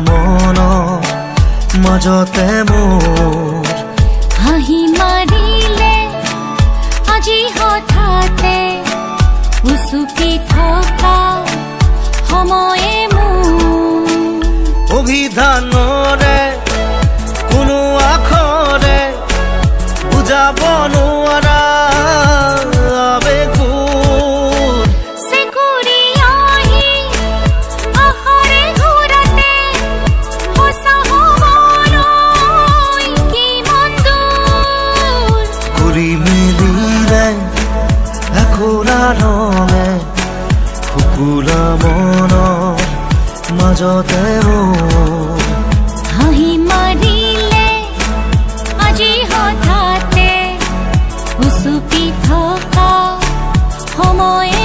মনৰ মাজতে মোৰ হাঁহি মাৰিলে আজি হঠাতে উচুকি থকা সময়ে মোৰ অভিধানৰে কোনো আখৰে বুজাব নোৱাৰা শুকুলা মনৰ মাজতে হাঁহি মাৰিলে আজি হঠাতে উচুকি থকা সময়ে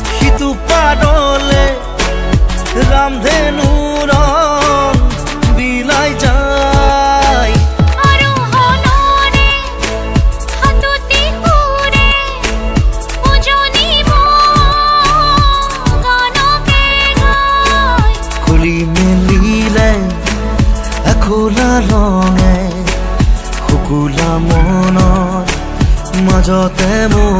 সিটো পাৰলে ৰামধেনুৰ বিলাই যায় আৰু হনৰে হাততি পুৰে উজনি গানকে গায় খুলি মেলিলে এখোলা ৰঙে শুকুলা মনৰ মাজতে মোৰ